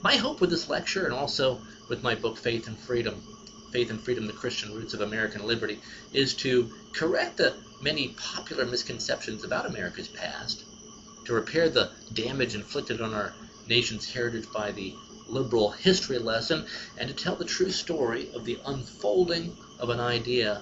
My hope with this lecture, and also with my book Faith and Freedom, the Christian Roots of American Liberty, is to correct the many popular misconceptions about America's past, to repair the damage inflicted on our nation's heritage by the liberal history lesson, and to tell the true story of the unfolding of an idea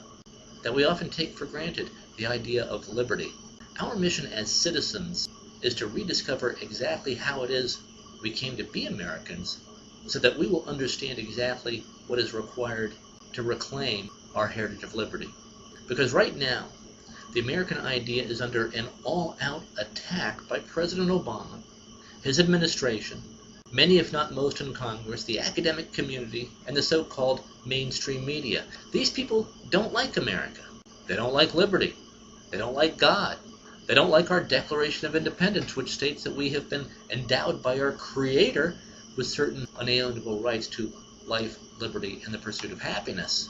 that we often take for granted, the idea of liberty. Our mission as citizens is to rediscover exactly how it is we came to be Americans, so that we will understand exactly what is required to reclaim our heritage of liberty. Because right now, the American idea is under an all-out attack by President Obama, his administration, many if not most in Congress, the academic community, and the so-called mainstream media. These people don't like America. They don't like liberty. They don't like God. They don't like our Declaration of Independence, which states that we have been endowed by our Creator with certain unalienable rights to life, liberty, and the pursuit of happiness.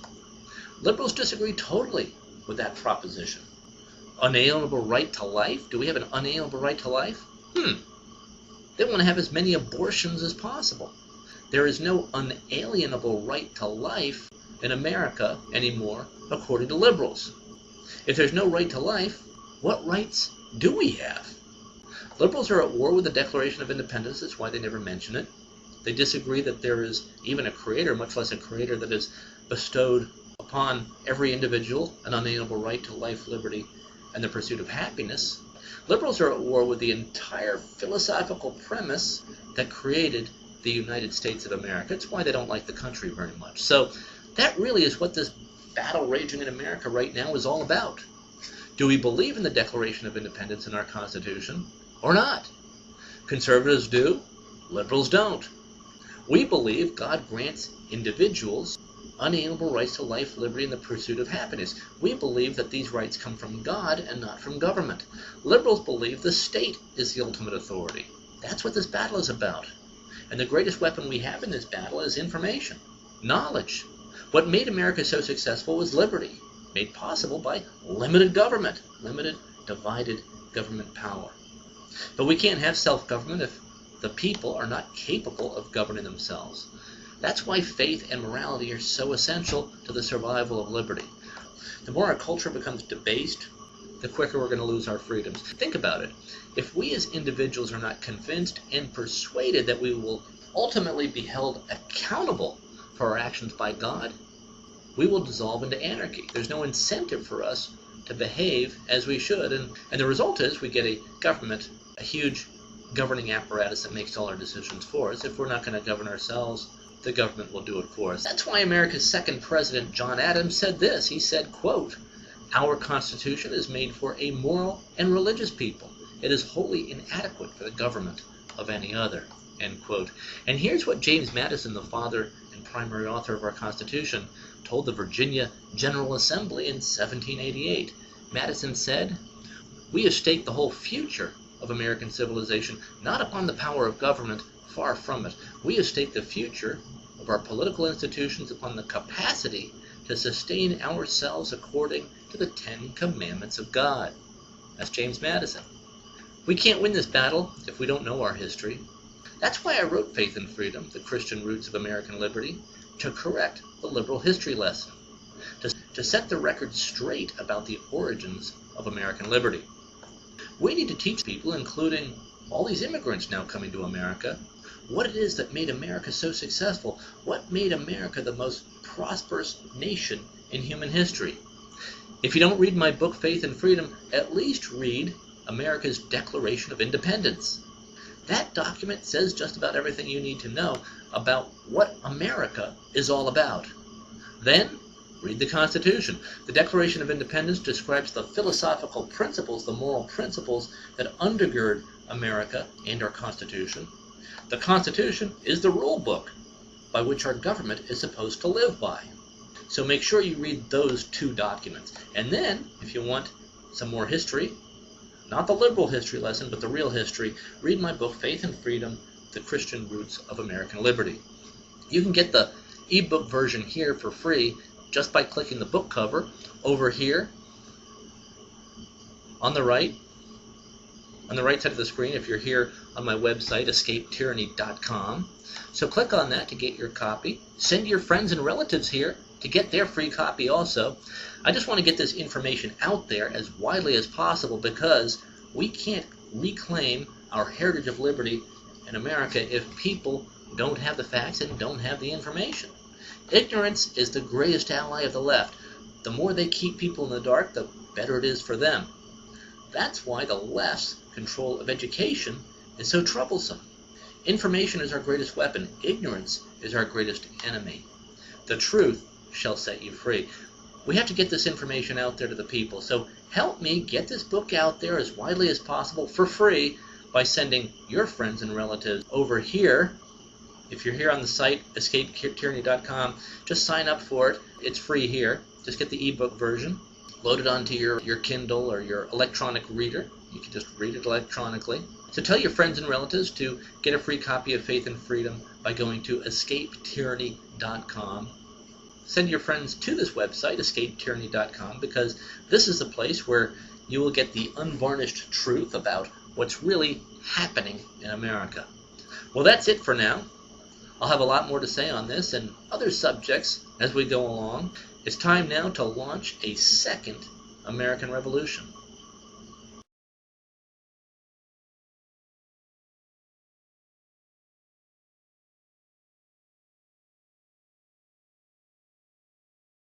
Liberals disagree totally with that proposition. Unalienable right to life? Do we have an unalienable right to life? They want to have as many abortions as possible. There is no unalienable right to life in America anymore, according to liberals. If there's no right to life, what rights do we have? Liberals are at war with the Declaration of Independence. That's why they never mention it. They disagree that there is even a creator, much less a creator that has bestowed upon every individual an unalienable right to life, liberty, and the pursuit of happiness. Liberals are at war with the entire philosophical premise that created the United States of America. It's why they don't like the country very much. So that really is what this battle raging in America right now is all about. Do we believe in the Declaration of Independence in our Constitution or not? Conservatives do, liberals don't. We believe God grants individuals unalienable rights to life, liberty, and the pursuit of happiness. We believe that these rights come from God and not from government. Liberals believe the state is the ultimate authority. That's what this battle is about. And the greatest weapon we have in this battle is information, knowledge. What made America so successful was liberty, made possible by limited government, limited, divided government power. But we can't have self-government if the people are not capable of governing themselves. That's why faith and morality are so essential to the survival of liberty. The more our culture becomes debased, the quicker we're going to lose our freedoms. Think about it. If we as individuals are not convinced and persuaded that we will ultimately be held accountable for our actions by God, we will dissolve into anarchy. There's no incentive for us to behave as we should, and the result is we get a government, a huge governing apparatus that makes all our decisions for us. If we're not going to govern ourselves, the government will do it for us. That's why America's second president, John Adams, said this. He said, quote, "Our Constitution is made for a moral and religious people. It is wholly inadequate for the government of any other," end quote. And here's what James Madison, the father and primary author of our Constitution, told the Virginia General Assembly in 1788. Madison said, "We have staked the whole future of American civilization not upon the power of government, far from it. We have staked the future of our political institutions upon the capacity to sustain ourselves according to the 10 Commandments of God." That's James Madison. We can't win this battle if we don't know our history. That's why I wrote Faith and Freedom, the Christian Roots of American Liberty, to correct the liberal history lesson, to set the record straight about the origins of American liberty. We need to teach people, including all these immigrants now coming to America, what it is that made America so successful, what made America the most prosperous nation in human history. If you don't read my book, Faith and Freedom, at least read America's Declaration of Independence. That document says just about everything you need to know about what America is all about. Then, read the Constitution. The Declaration of Independence describes the philosophical principles, the moral principles that undergird America and our Constitution. The Constitution is the rule book by which our government is supposed to live by. So make sure you read those two documents. And then, if you want some more history, not the liberal history lesson, but the real history, read my book, Faith and Freedom, the Christian Roots of American Liberty. You can get the ebook version here for free just by clicking the book cover over here on the right. on the right side of the screen if you're here on my website, escapetyranny.com. So click on that to get your copy. Send your friends and relatives here to get their free copy also. I just want to get this information out there as widely as possible because we can't reclaim our heritage of liberty in America if people don't have the facts and don't have the information. Ignorance is the greatest ally of the left. The more they keep people in the dark, the better it is for them. That's why the left's control of education is so troublesome. Information is our greatest weapon. Ignorance is our greatest enemy. The truth shall set you free. We have to get this information out there to the people. So help me get this book out there as widely as possible for free by sending your friends and relatives over here. If you're here on the site, escapetyranny.com, just sign up for it. It's free here. Just get the ebook version. Load it onto your Kindle or your electronic reader. You can just read it electronically. So tell your friends and relatives to get a free copy of Faith and Freedom by going to escapetyranny.com. Send your friends to this website, escapetyranny.com, because this is the place where you will get the unvarnished truth about what's really happening in America. Well, that's it for now. I'll have a lot more to say on this and other subjects as we go along. It's time now to launch a second American Revolution.